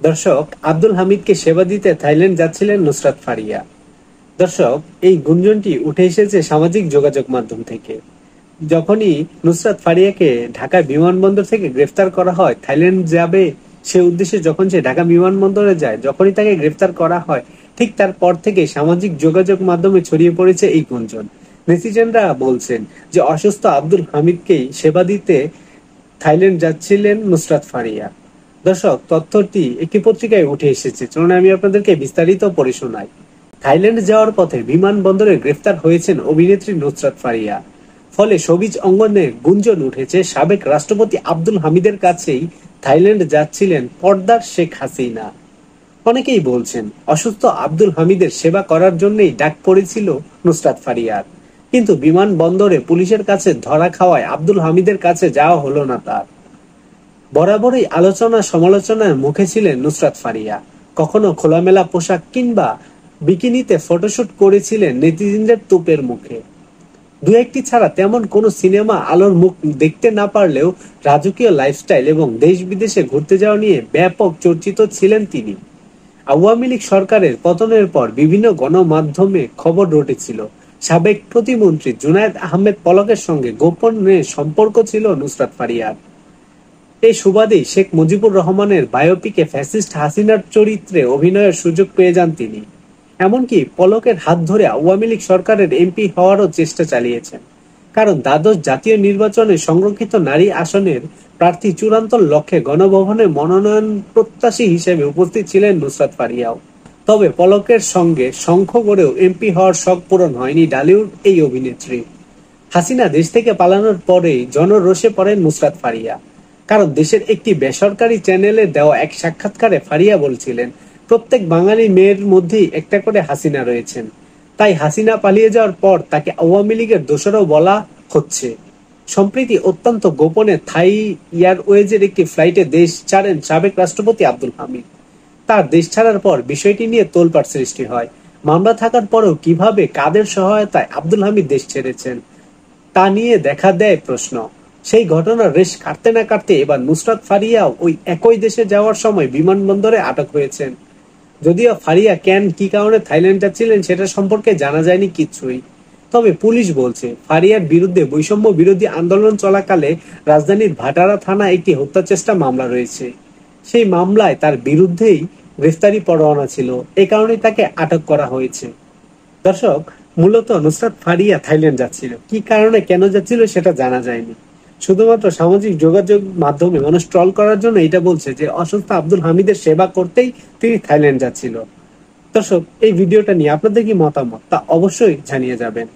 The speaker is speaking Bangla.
দর্শক, আব্দুল হামিদকে সেবা দিতে থাইল্যান্ড যাচ্ছিলেন নুসরাত ফারিয়া। দর্শক, এই গুঞ্জনটি উঠে এসেছে সামাজিক যোগাযোগ মাধ্যম থেকে। যখনই নুসরাত ফারিয়াকে ঢাকা বিমানবন্দর থেকে গ্রেফতার করা হয়, থাইল্যান্ড যাবে সে উদ্দেশ্যে যখন সে ঢাকা বিমানবন্দরে যায়, যখনই তাকে গ্রেফতার করা হয়, ঠিক তারপর থেকে সামাজিক যোগাযোগ মাধ্যমে ছড়িয়ে পড়েছে এই গুঞ্জন। নেটিজেনরা বলছেন যে অসুস্থ আব্দুল হামিদকেই সেবা দিতে থাইল্যান্ড যাচ্ছিলেন নুসরাত ফারিয়া। দর্শক, তথ্যটি একটি পত্রিকায় উঠে এসেছে, চলুন আমি আপনাদেরকে বিস্তারিত পড়ে শোনাই। থাইল্যান্ড যাওয়ার পথে বিমানবন্দরে গ্রেফতার হয়েছেন অভিনেত্রী নুসরাত ফারিয়া। ফলে শোবিজ অঙ্গনে গুঞ্জন উঠেছে সাবেক রাষ্ট্রপতি আব্দুল হামিদের কাছেই থাইল্যান্ড যাচ্ছিলেন পর্দার শেখ হাসিনা। অনেকেই বলছেন অসুস্থ আব্দুল হামিদের সেবা করার জন্যই ডাক পড়েছিল নুসরাত ফারিয়ার, কিন্তু বিমানবন্দরে পুলিশের কাছে ধরা খাওয়ায় আব্দুল হামিদের কাছে যাওয়া হলো না তার। বরাবরই আলোচনা সমালোচনার মুখে ছিলেন নুসরাত ফারিয়া। কখনো খোলামেলা পোশাক কিংবা বিকিনিতে ফটোশুট করেছিলেন নেটিজেনদের তোপের মুখে। দু একটি ছাড়া তেমন কোনো সিনেমা আলোর মুখ দেখতে না পারলেও রাজকীয় লাইফস্টাইল এবং দেশ বিদেশে ঘুরতে যাওয়া নিয়ে ব্যাপক চর্চিত ছিলেন তিনি। আওয়ামী লীগ সরকারের পতনের পর বিভিন্ন গণমাধ্যমে খবর রটেছিল সাবেক প্রতিমন্ত্রী জুনায়েদ আহমেদ পলকের সঙ্গে গোপনে সম্পর্ক ছিল নুসরাত ফারিয়ার। এই সুবাদেই শেখ মুজিবুর রহমানের বায়োপিকে ফ্যাসিস্ট হাসিনার চরিত্রে অভিনয়ের সুযোগ পেয়ে যান তিনি। এমনকি পলকের হাত ধরে আওয়ামী লীগ সরকারের এমপি হওয়ারও চেষ্টা চালিয়েছেন, কারণ দ্বাদশ জাতীয় নির্বাচনে সংরক্ষিত নারী আসনের প্রার্থী চূড়ান্ত লক্ষ্যে গণভবনে মনোনয়ন প্রত্যাশী হিসেবে উপস্থিত ছিলেন নুসরাত ফারিয়াও। তবে পলকের সঙ্গে শঙ্খ গড়েও এমপি হওয়ার শখ পূরণ হয়নি ঢালিউড এই অভিনেত্রী। হাসিনা দেশ থেকে পালানোর পরেই জনরোষে পড়েন নুসরাত ফারিয়া, কারণ দেশের একটি বেসরকারি চ্যানেলে দেওয়া এক সাক্ষাৎকারে ফারিয়া বলছিলেন প্রত্যেক বাঙালি মেয়ের মধ্যেই একটা করে হাসিনা রয়েছেন, তাই হাসিনা পালিয়ে যাওয়ার পর তাকে আওয়ামী লীগের দোসরও বলা হচ্ছে। সম্প্রতি অত্যন্ত গোপনে থাই এয়ারওয়েজের একটি ফ্লাইটে দেশ ছাড়েন সাবেক রাষ্ট্রপতি আব্দুল হামিদ। তার দেশ ছাড়ার পর বিষয়টি নিয়ে তোলপাড় সৃষ্টি হয়। মামলা থাকার পরেও কিভাবে কাদের সহায়তায় আব্দুল হামিদ দেশ ছেড়েছেন তা নিয়ে দেখা দেয় প্রশ্ন। সেই ঘটনার রেশ কাটতে না কাটতে এবার নুসরাত ফারিয়াও ওই একই দেশে যাওয়ার সময় বিমানবন্দরে আটক হয়েছেন। যদিও ফারিয়া কি কারণে থাইল্যান্ড যাচ্ছিলেন সেটা সম্পর্কে জানা যায়নি কিছুই। তবে পুলিশ বলছে ফারিয়ার বিরুদ্ধে বৈষম্য বিরোধী আন্দোলন চলাকালে রাজধানীর ভাটারা থানা একটি হত্যা চেষ্টা মামলা রয়েছে। সেই মামলায় তার বিরুদ্ধেই গ্রেফতারি পরোয়ানা ছিল, এ কারণে তাকে আটক করা হয়েছে। দর্শক, মূলত নুসরাত ফারিয়া থাইল্যান্ড যাচ্ছিল, কি কারণে কেন যাচ্ছিল সেটা জানা যায়নি। শুধুমাত্র সামাজিক যোগাযোগ মাধ্যমে মানুষ ট্রল করার জন্য এটা বলছে যে অসুস্থ আব্দুল হামিদের সেবা করতেই তিনি থাইল্যান্ড যাচ্ছিল। দর্শক, এই ভিডিওটা নিয়ে আপনাদের কি মতামত তা অবশ্যই জানিয়ে যাবেন।